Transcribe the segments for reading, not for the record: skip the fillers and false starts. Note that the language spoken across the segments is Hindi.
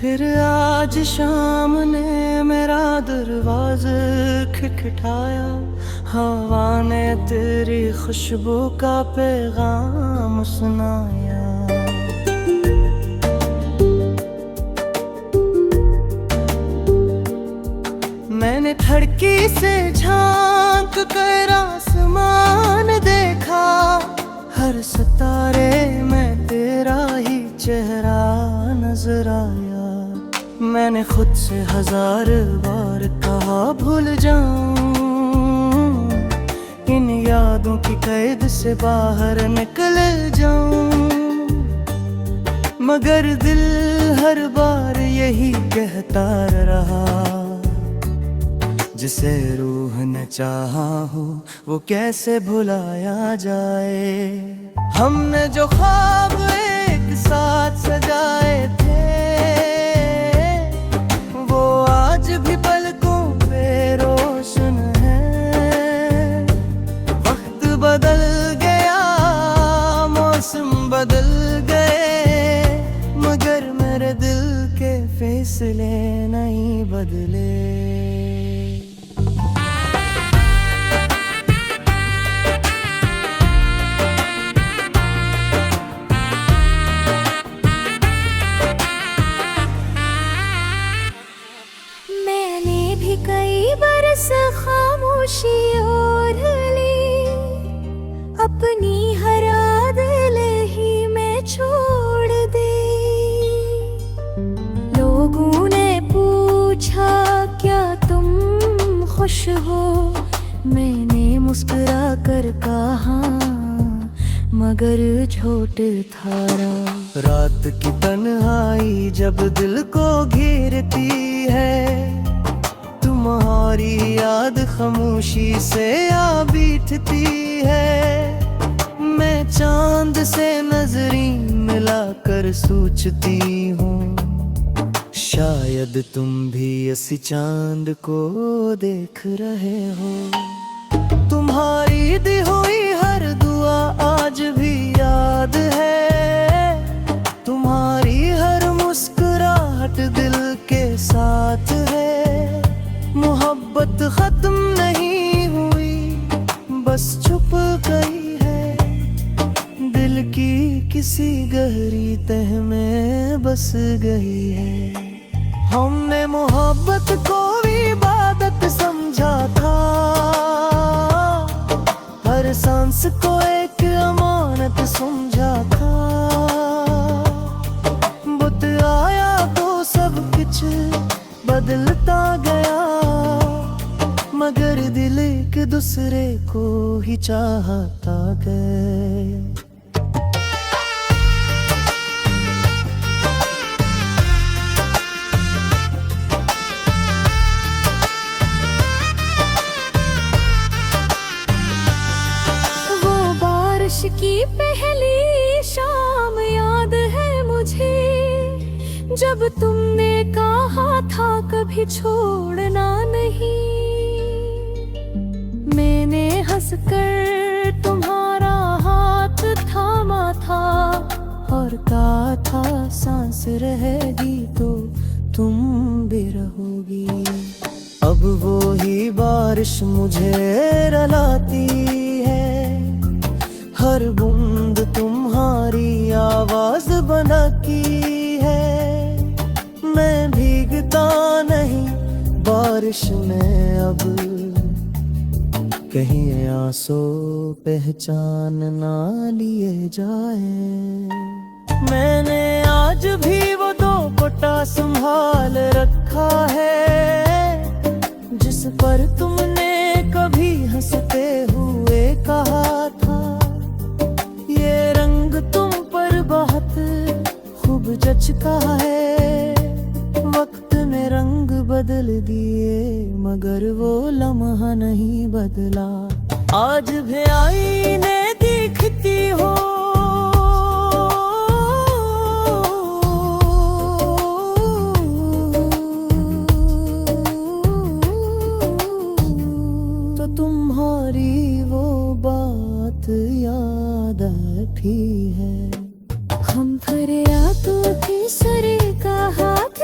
फिर आज शाम ने मेरा दरवाज़ा खटखटाया। हवा ने तेरी खुशबू का पैगाम सुनाया। मैंने खिड़की से झांक कर आसमान देखा। हर सितारे में तेरा ही चेहरा नजर आया। मैंने खुद से 1000 बार कहा भूल जाऊं, इन यादों की कैद से बाहर निकल जाऊं, मगर दिल हर बार यही कहता रहा, जिसे रूह ने चाहा हो वो कैसे भुलाया जाए। हमने जो ख्वाब एक साथ सजाए थे, वो आज भी पलकों पे रोशन है। वक्त बदल गया, मौसम बदल गए, मगर मेरे दिल के फैसले नहीं बदले। कई बरस खामोशी ओढ़ ली, अपनी हर दिल ही में छोड़ दी। लोगों ने पूछा क्या तुम खुश हो, मैंने मुस्कुरा कर कहा मगर झूठ था। रात की तन्हाई जब दिल को घेरती है, तुम्हारी याद खामोशी से आ बीतती है। मैं चांद से नजरी मिलाकर सोचती हूँ, शायद तुम भी इसी चांद को देख रहे हो। तुम्हारी दी हुई हर दुआ आज भी याद है, तुम्हारी हर मुस्कुराहट दिल के साथ है। मोहब्बत खत्म नहीं हुई, बस छुप गई है, दिल की किसी गहरी तह में बस गई है। हमने मोहब्बत को इबादत समझा था, हर सांस को एक अमानत समझा था। बुत आया तो सब कुछ बदलता गया, मगर दिल एक दूसरे को ही चाहता गया। वो बारिश की पहली शाम याद है मुझे, जब तुमने कहा था कभी छोड़ना नहीं। मैंने हंसकर तुम्हारा हाथ थामा था और कहा था सांस रहेगी तो तुम भी रहोगी। अब वो ही बारिश मुझे रुलाती है, हर बूंद तुम्हारी आवाज बनाती है। मैं भीगता नहीं बारिश में अब, कहीं आंसू पहचान ना लिए जाए। मैंने आज भी वो 2 कोटा संभाल रखा है, जिस पर तुमने कभी हंसते हुए कहा था। ये रंग तुम पर बहुत खूब जचता है। वक्त ने रंग बदल दिए मगर वो लम्हा नहीं बदला। आज भी आईने दिखती हो, तो तुम्हारी वो बात याद आती है। हम फरियादों की सरे का हाथ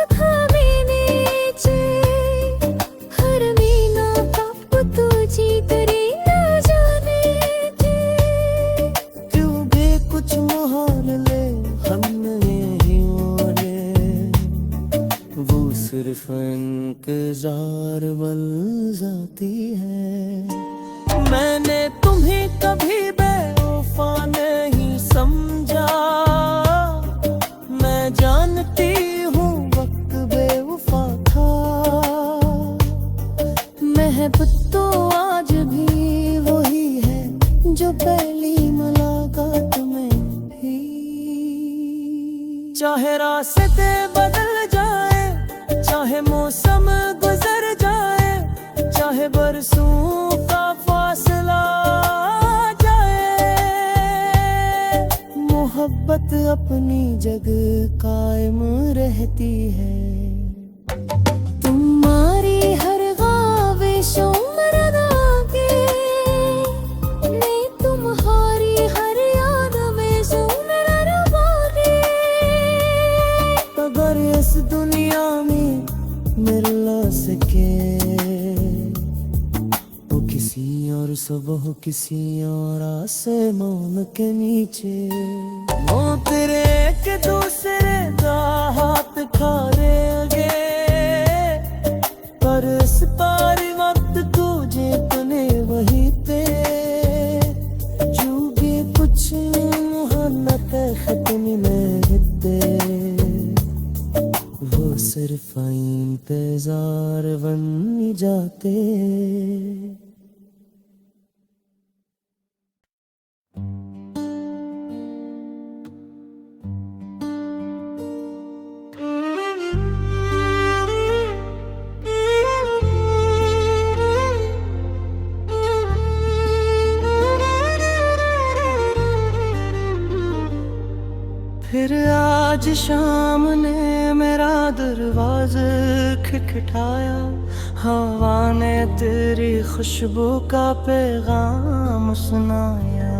चाहे रास्ते बदल जाए, चाहे मौसम गुजर जाए, चाहे बरसों का फासला आ जाए, मोहब्बत अपनी जगह कायम रहती है। तुम्हारी हर ख्वाहिशों में रंगे, नहीं तुम्हारी हर याद में ज़ूम रवागे। अगर इस दुनिया में मिल सके तो किसी और सुबह किसी और आसमान के नीचे, वो तेरे एक दूसरे का हाथ खा लेंगे, पर इस पार वक्त तुझे तने वहीं पे जूगे कुछ मुहन्नत खत्म में हिते, वो सिर्फ इंतजार बन जाते। फिर आज शाम ने मेरा दरवाज़ा खटखटाया, हवा ने तेरी खुशबू का पैगाम सुनाया।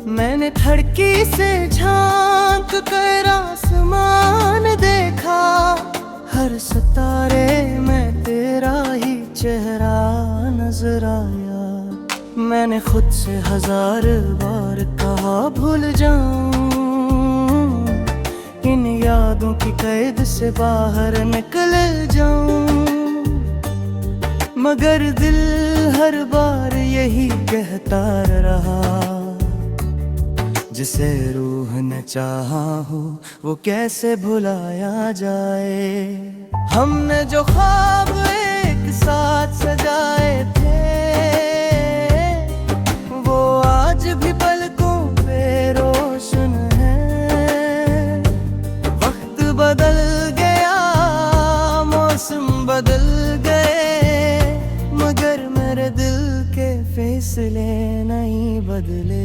मैंने खिड़की से झांक कर आसमान देखा, हर सितारे में तेरा ही चेहरा नजर आया। मैंने खुद से 1000 बार कहा भूल जाऊं, इन यादों की कैद से बाहर निकल जाऊं, मगर दिल हर बार यही कहता रहा, जिसे रूह ने चाहा हो वो कैसे भुलाया जाए। हमने जो ख्वाब एक साथ सजाए थे, वो आज भी पलकों पे रोशन है। वक्त बदल गया, मौसम बदल गए, मगर मेरे दिल के फैसले नहीं बदले।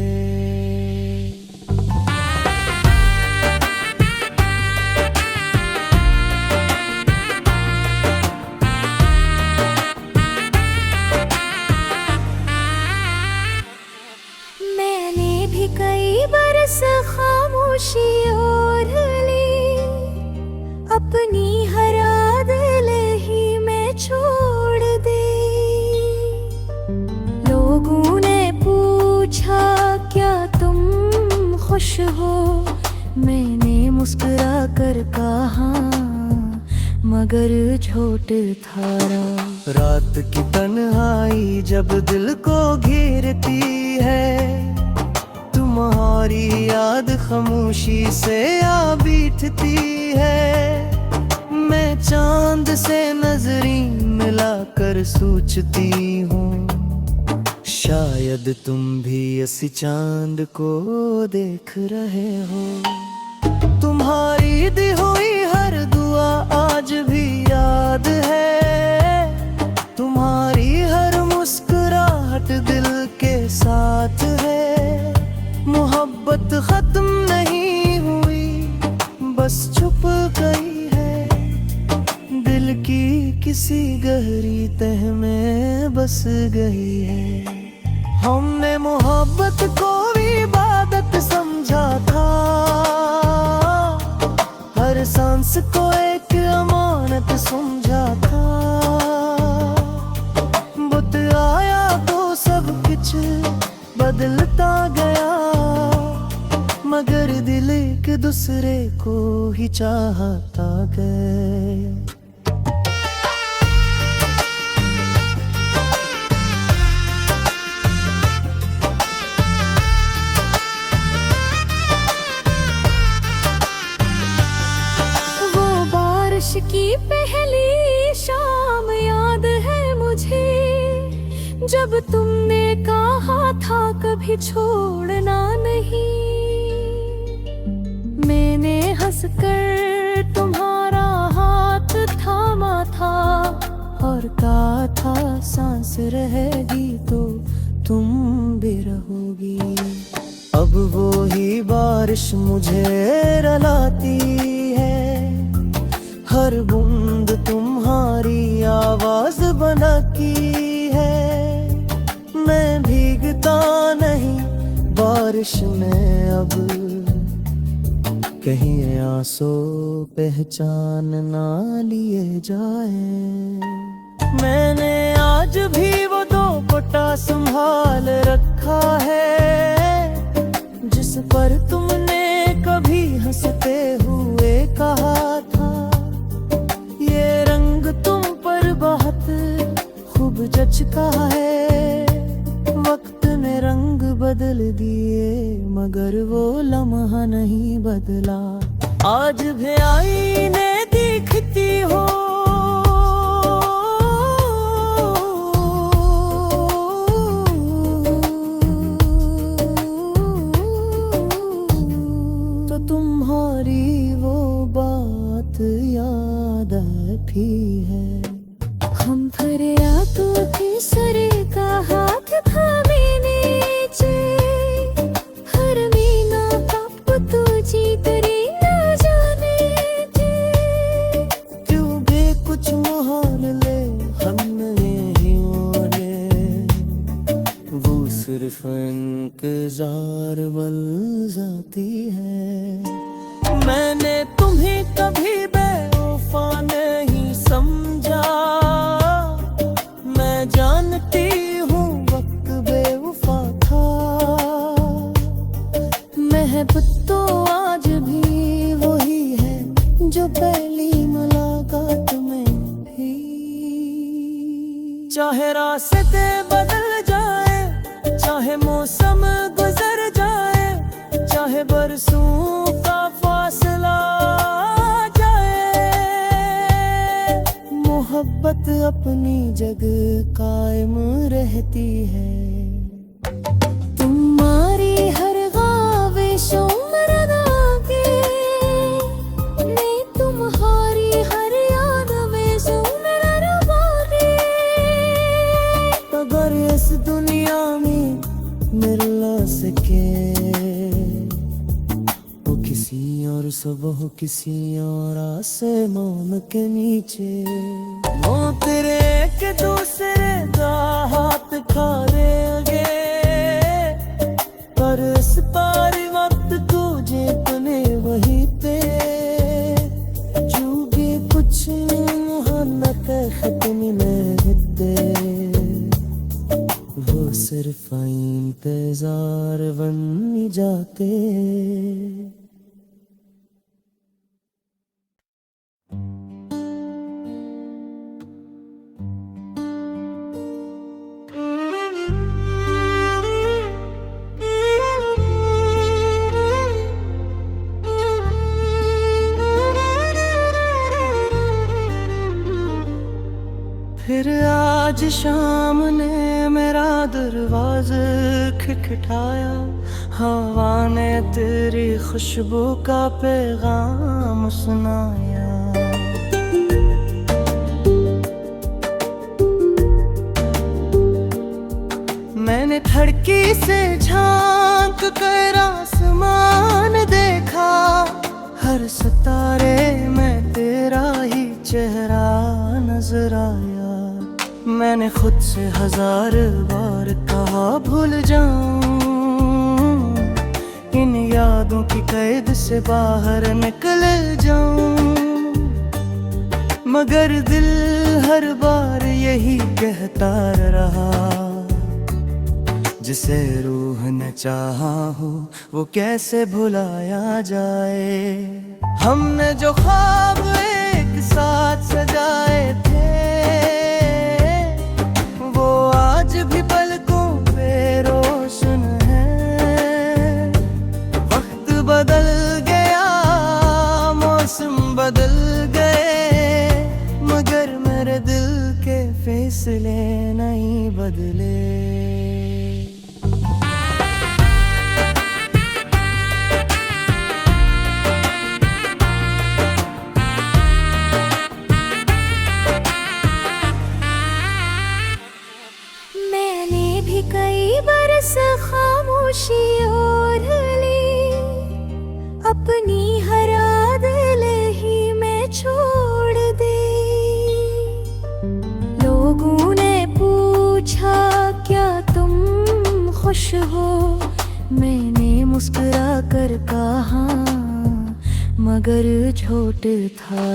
कई बरस खामोशी ओढ़ ली, अपनी हर दिल ही में छोड़ दी। लोगों ने पूछा क्या तुम खुश हो, मैंने मुस्कुरा कर कहा मगर झूठ था। रात की तन्हाई जब दिल को घेरती है, तुम्हारी याद खामोशी से आ बैठती है। मैं चांद से नजरी मिलाकर सोचती हूँ, शायद तुम भी इस चांद को देख रहे हो। तुम्हारी दी हुई हर दुआ आज भी याद है, तुम्हारी हर मुस्कुराहट दिल के साथ है। मोहब्बत खत्म नहीं हुई, बस छुप गई है, दिल की किसी गहरी तह में बस गई है। हमने मोहब्बत को इबादत समझा था, हर सांस को एक अमानत समझा था। बुत आया तो सब कुछ बदलता गया, मगर दिल एक दूसरे को ही चाहता गया। वो बारिश की पहली शाम याद है मुझे, जब तुमने कहा था कभी छोड़ना नहीं, मैंने हंसकर तुम्हारा हाथ थामा था और कहा था सांस रहेगी तो तुम भी रहोगी। अब वो ही बारिश मुझे रुलाती है, हर बूंद तुम्हारी आवाज बनाती है। मैं भीगता नहीं बारिश में अब, कहीं आंसू पहचान ना लिए जाए। मैंने आज भी वो दुपट्टा संभाल रखा है, जिस पर तुमने कभी हंसते हुए कहा था, ये रंग तुम पर बहुत खूब जचता है। वक्त ने रंग बदल दिए मगर वो लम्हा नहीं बदला। आज भी आईने दिखती हो तो तुम्हारी वो बात याद आती है। हम फरियादों के सरे का हाथ थामे नीचे, हर मीना कब तू जीत रही न जाने थे। क्यों भी कुछ मोहन ले हमने ही मोड़े, वो सिर्फ इंतजार बन जाती है। मैंने तुम्हें कभी बेवफा नहीं समझा, मैं जानती हूँ वक्त बेवफा था। महबूब तो आज भी वही है जो पहली मुलाकात में थी। चाहे रास्ते बदल जाए, चाहे मौसम गुजर जाए, चाहे बरसों का फासला जाए, मोहब्बत अपनी जगह कायम रहती है। तुम्हारी हर ख्वाहिशों में रंगे, नहीं तुम्हारी हर याद में सुनना रवागे। अगर इस दुनिया में मिल सके वो किसी और सुबह किसी और आसमान के नीचे, वो तेरे के दूसरे का हाथ खा लेंगे, पर इस पार वक्त तुझे तने वही ते जूगे कुछ मुहन्नत खत्म रहते, वो सिर्फ इंतजार बन जाते। फिर आज शाम ने मेरा दरवाज़ा खटखटाया, हवा ने तेरी खुशबू का पैगाम सुनाया। मैंने खिड़की से झांक कर आसमान देखा, हर सितारे में तेरा ही चेहरा नजर आया। मैंने खुद से 1000 बार कहा भूल जाऊं, इन यादों की कैद से बाहर निकल जाऊं, मगर दिल हर बार यही कहता रहा, जिसे रूह ने चाहा हो वो कैसे भुलाया जाए। हमने जो ख्वाब एक साथ सजाए थे, वो आज भी पलकों पे रोशन है। वक्त बदल गया, मौसम बदल गए, मगर मेरे दिल के फैसले नहीं बदले। भी कई बरस खामोशी ओढ़ ली, अपनी हर दिल ही मैं छोड़ दी। लोगों ने पूछा क्या तुम खुश हो, मैंने मुस्कुरा कर कहा मगर झूठ था।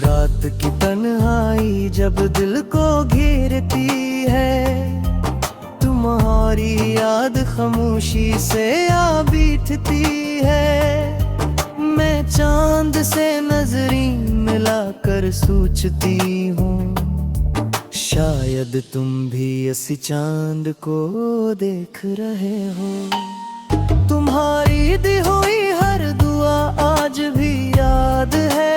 रात की तन्हाई जब दिल को घेरती है, तुम्हारी याद खामोशी से आ बैठती है। मैं चांद से नजरी मिलाकर सोचती हूँ, शायद तुम भी इसी चांद को देख रहे हो। तुम्हारी दी हुई हर दुआ आज भी याद है,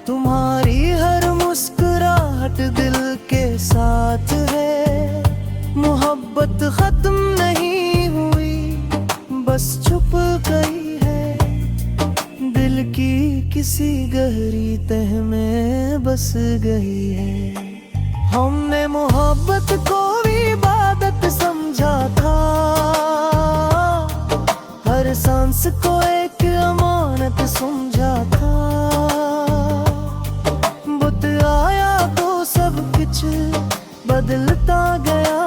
तुम्हारी हर मुस्कुराहट दिल के साथ है। मोहब्बत खत्म नहीं हुई, बस छुप गई है, दिल की किसी गहरी तह में बस गई है। हमने मोहब्बत को इबादत समझा था, हर सांस को एक अमानत समझा था। बुत आया तो सब कुछ बदलता गया,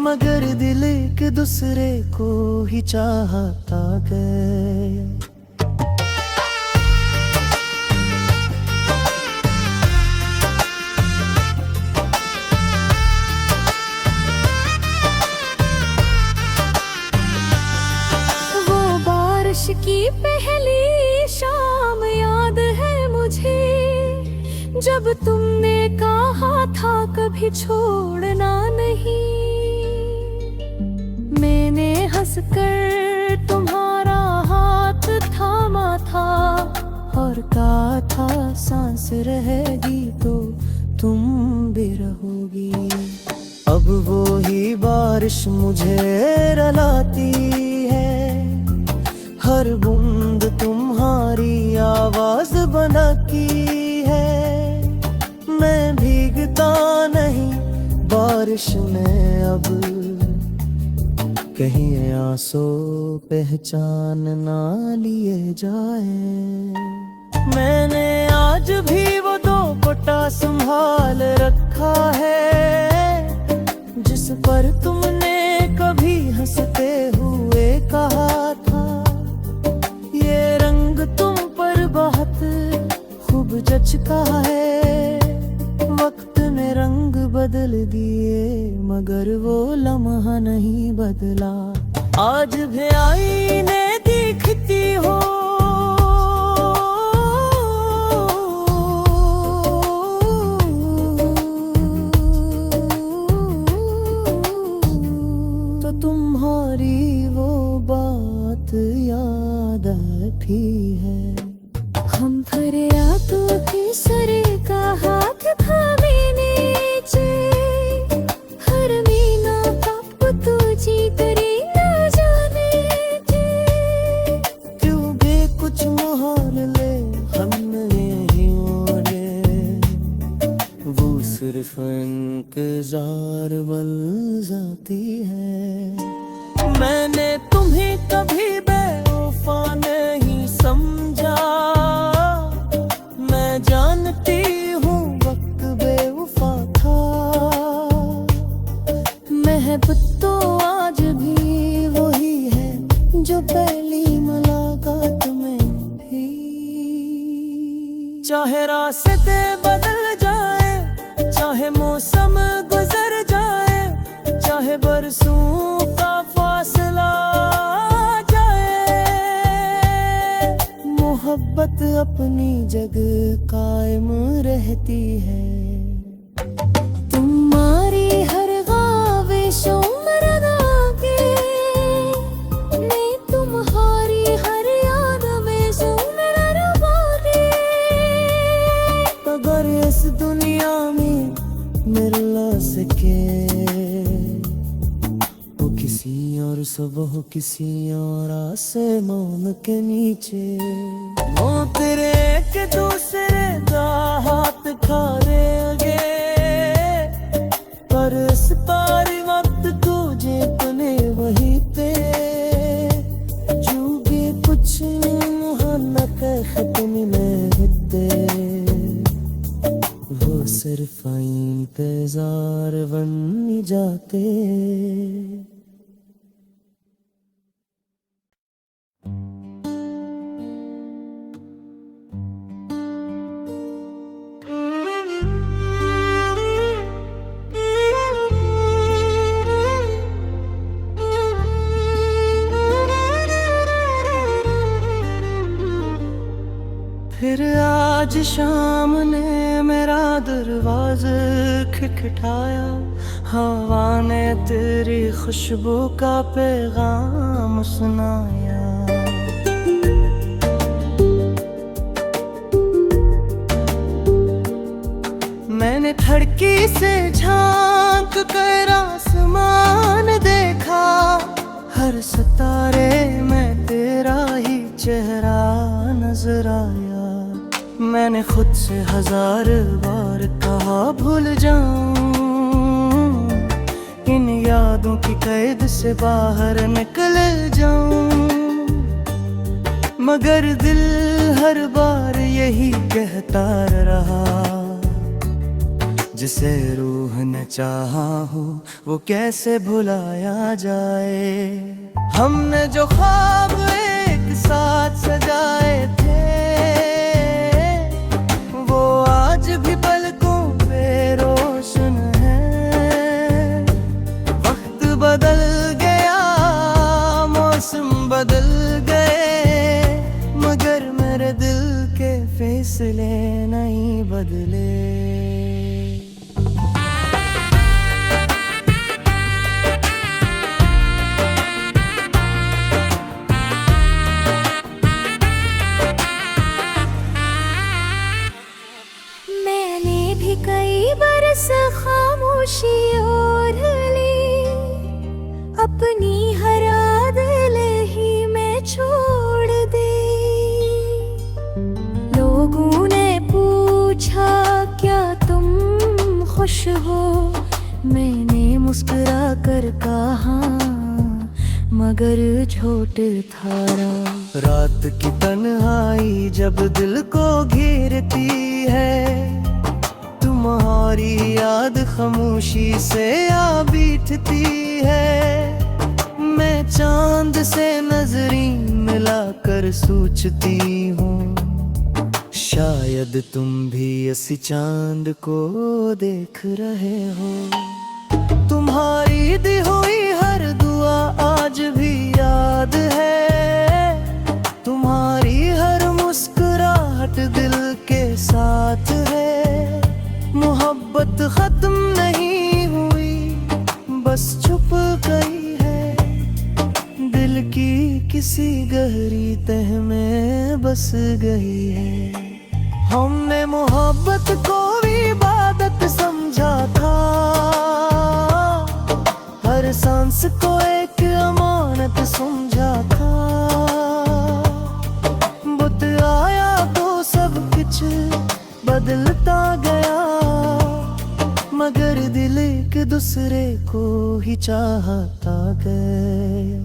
मगर दिल एक दूसरे को ही चाहता गया। की पहली शाम याद है मुझे, जब तुमने कहा था कभी छोड़ना नहीं। मैंने हंसकर तुम्हारा हाथ थामा था और कहा था सांस रहेगी तो तुम भी रहोगी। अब वो ही बारिश मुझे रुलाती है, हर बूंद तुम्हारी आवाज बनाती है। मैं भीगता नहीं बारिश में अब, कहीं आंसू पहचान ना लिए जाए। मैंने आज भी वो दो पट्टा संभाल रखा है, जिस पर तुमने कभी हंसते हुए कहा था। ये रंग तुम पर बहुत खूब जचता है, वक्त ने रंग बदल दिए मगर वो लम्हा नहीं बदला। आज भी आईने दिखती हो, तो तुम्हारी वो बात याद भी है। हम फरियादों के सर का हाथ थामे नीचे, हर मीना कब तुझी करे न जाने थे। क्यों भी कुछ मोहर ले हमने ही ओढ़े, वो सिर्फ इंतजार बन जाती है। मैंने तुम्हें कभी बेवफा नहीं समझा, मैं जानती हूँ वक्त बेवफा था। महबूब तो आज भी वही है जो पहली मुलाकात में थी। चाहे रास्ते बदल जाए, चाहे मौसम गुजर जाए, चाहे बरसों का फासला जाए, मोहब्बत अपनी जगह कायम रहती है। तुम्हारी हर ख्वाहिशों में रंगे, मैं तुम्हारी हर याद में सुनना रवागे। अगर इस दुनिया में मिल सके वो किसी और सुबह किसी और आसमान के नीचे, वो तेरे के दूसरे का हाथ खा देंगे, पर इस जाते। फिर आज शाम ने मेरा दरवाज़ा खटखटाया, हवा ने तेरी खुशबू का पैगाम सुनाया। मैंने खिड़की से झांक कर आसमान देखा, हर सितारे में तेरा ही चेहरा नजर आया। मैंने खुद से 1000 बार कहा भूल जाऊं, इन यादों की कैद से बाहर निकल जाऊं, मगर दिल हर बार यही कहता रहा, जिसे रूह ने चाहा हो वो कैसे भुलाया जाए। हमने जो ख्वाब एक साथ सजाए थे, वो आज भी पलकों पे रोशन है। वक्त बदल गया, मौसम बदल गए, मगर मेरे दिल के फैसले नहीं बदले। कई बरस खामोशी ओढ़ ली, अपनी हर दिल ही में छोड़ दी। लोगों ने पूछा क्या तुम खुश हो, मैंने मुस्कुरा कर कहा मगर झूठ था। रात की तन्हाई जब दिल को घेरती है, तुम्हारी याद खामोशी से आ बैठती है। मैं चांद से नजरें मिलाकर सोचती हूँ, शायद तुम भी इसी चांद को देख रहे हो। तुम्हारी दी हुई हर दुआ आज भी याद है, तुम्हारी हर मुस्कुराहट दिल के साथ है। मोहब्बत खत्म नहीं हुई, बस छुप गई है, दिल की किसी गहरी तह में बस गई है। हमने मोहब्बत को इबादत समझा था, हर सांस को एक अमानत समझा था। बुत आया तो सब कुछ बदलता गया, मगर दिल एक दूसरे को ही चाहता गया।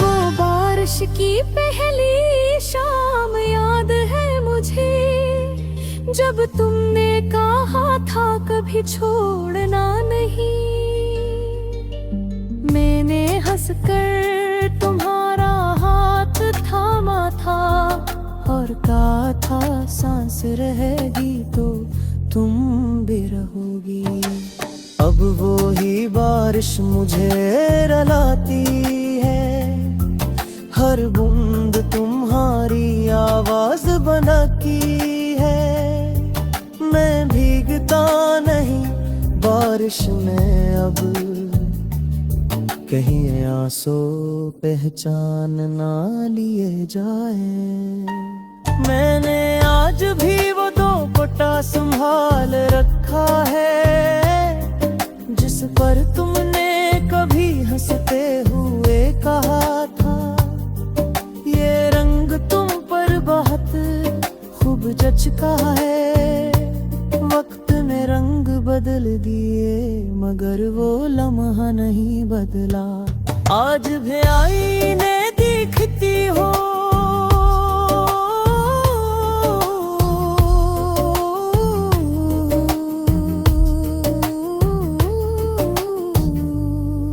वो बारिश की पहली शाम याद है मुझे, जब तुमने कहा था कभी छोड़ना नहीं। मैंने हंसकर तुम्हारा हाथ थामा था और कहा था सांस रहेगी तो तुम भी रहोगी। अब वो ही बारिश मुझे रुलाती है, हर बूंद तुम्हारी आवाज बनाती है। मैं भीगता नहीं बारिश में अब, कहीं आंसू पहचान ना लिए जाए। मैंने आज भी वो 2 कोटा संभाल रखा है, जिस पर तुमने कभी हंसते हुए कहा था। ये रंग तुम पर बहुत खूब जचका है, वक्त ने रंग बदल दिए मगर वो लम्हा नहीं बदला। आज भी आईने दिखती हो,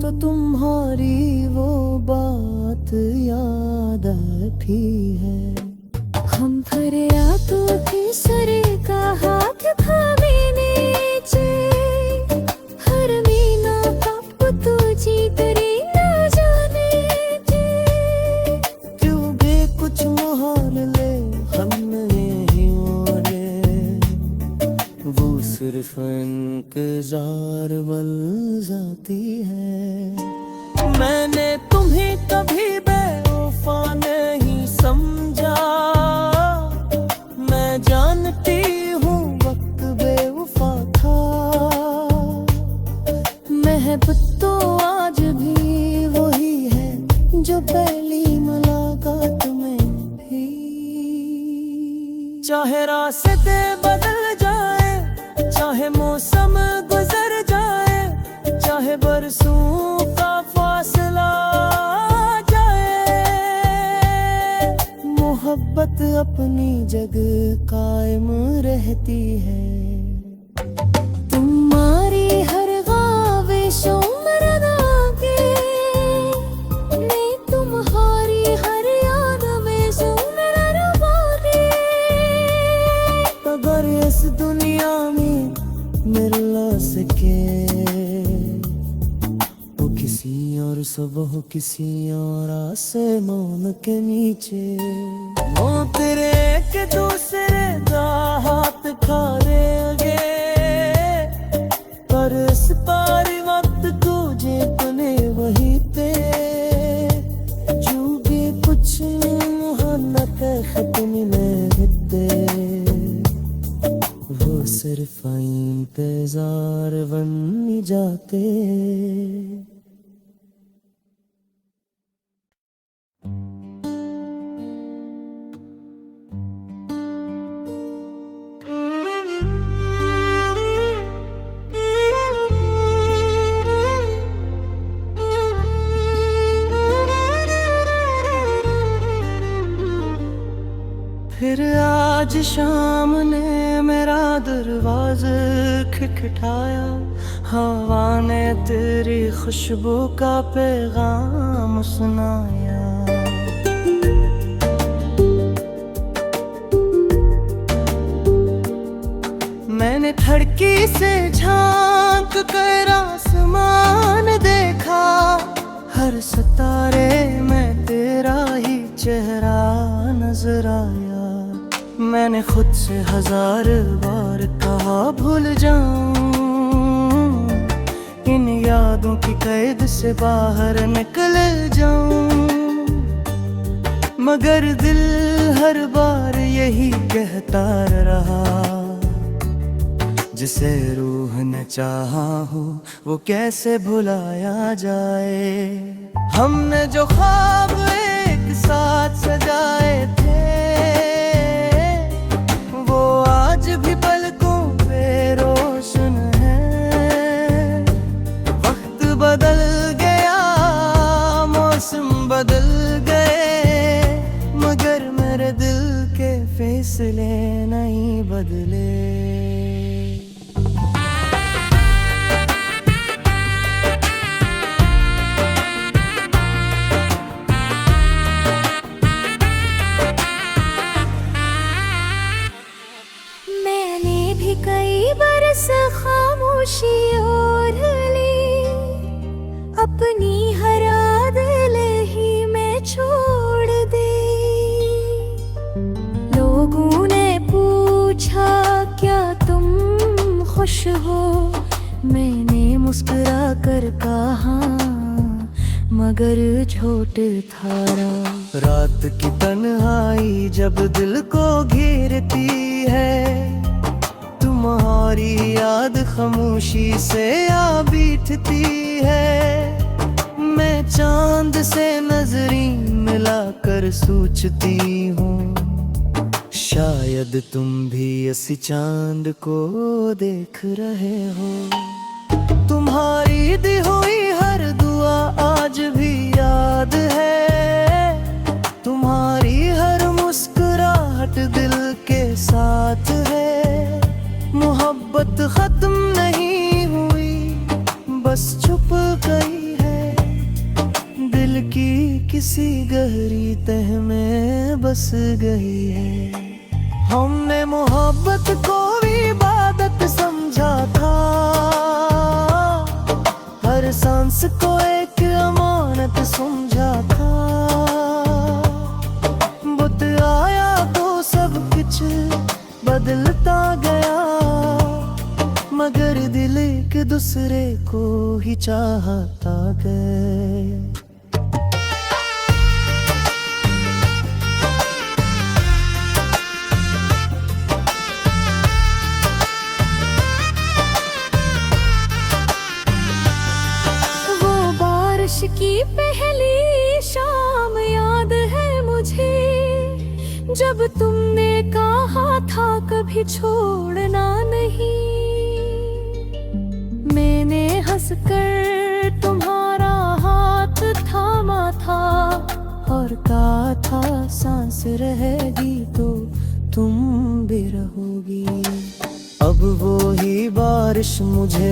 तो तुम्हारी वो बात याद आती है। हम फरियादों के सरे का हाथ थामे नीचे, हर मीना कब तुझी तेरी न जाने थे। क्यों भी कुछ मुहाल ले हम नहीं मोड़े, वो सिर्फ इंतजार बन जाती है। मैंने तुम्हें कभी बेवफा नहीं समझा, मैं जानती हूँ वक्त बेवफा था। महबत तो आज भी वही है जो पहली मुलाकात में थी। चाहे रास्ते बदल जाए, चाहे मौसम गुजर जाए, चाहे बरसों का फासला जाए, मोहब्बत अपनी जगह कायम रहती है। तुम्हारी हर ख्वाहिशों में रंगे, मैं तुम्हारी हर याद में सुन रवागे। अगर इस दुनिया में मिल ना सके, वो किसी और सुबह किसी और आसमान के नीचे, वो तेरे एक दूसरे का हाथ खारेंगे, पर इस पार वक्त तुझे तूने वही पे, जो भी कुछ मुहन्नत खत्म में हिते, वो सिर्फ इंतजार बन जाते। फिर आज शाम ने मेरा दरवाज़ा खटखटाया, हवा ने तेरी खुशबू का पैगाम सुनाया। मैंने खिड़की से झांक कर आसमान देखा, हर सितारे में तेरा ही चेहरा नजर आया। मैंने खुद से 1000 बार कहा भूल जाऊं, इन यादों की कैद से बाहर निकल जाऊं, मगर दिल हर बार यही कहता रहा, जिसे रूह ने चाहा हो वो कैसे भुलाया जाए। हमने जो ख्वाब एक साथ सजाए थे, वो आज भी पलकों पे रोशन है। वक्त बदल गया, मौसम बदल गए, मगर मेरे दिल के फैसले नहीं बदले। कई बरस खामोशी ओढ़ ली, अपनी हर दिल ही मैं छोड़ दी। लोगों ने पूछा क्या तुम खुश हो, मैंने मुस्कुरा कर कहा मगर झूठ था। रात की तन्हाई जब दिल को घेरती है, तुम्हारी याद खामोशी से आ बैठती है। मैं चांद से नजरी मिलाकर सोचती हूँ, शायद तुम भी इसी चांद को देख रहे हो। तुम्हारी दी हुई हर दुआ आज भी खत्म नहीं हुई, बस छुप गई है दिल की किसी गहरी तह में बस गई है। हमने मोहब्बत को इबादत समझा था, हर सांस को एक अमानत समझा था। बुत आया तो सब कुछ बदलता गया, मगर दिल एक दूसरे को ही चाहता गया। बारिश की पहली शाम याद है मुझे, जब तुमने कहा था कभी छोड़ना नहीं। मैंने हंसकर तुम्हारा हाथ थामा था और कहा था सांस रहेगी तो तुम भी रहोगी। अब वो ही बारिश मुझे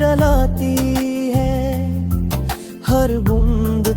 रुलाती है, हर बूंद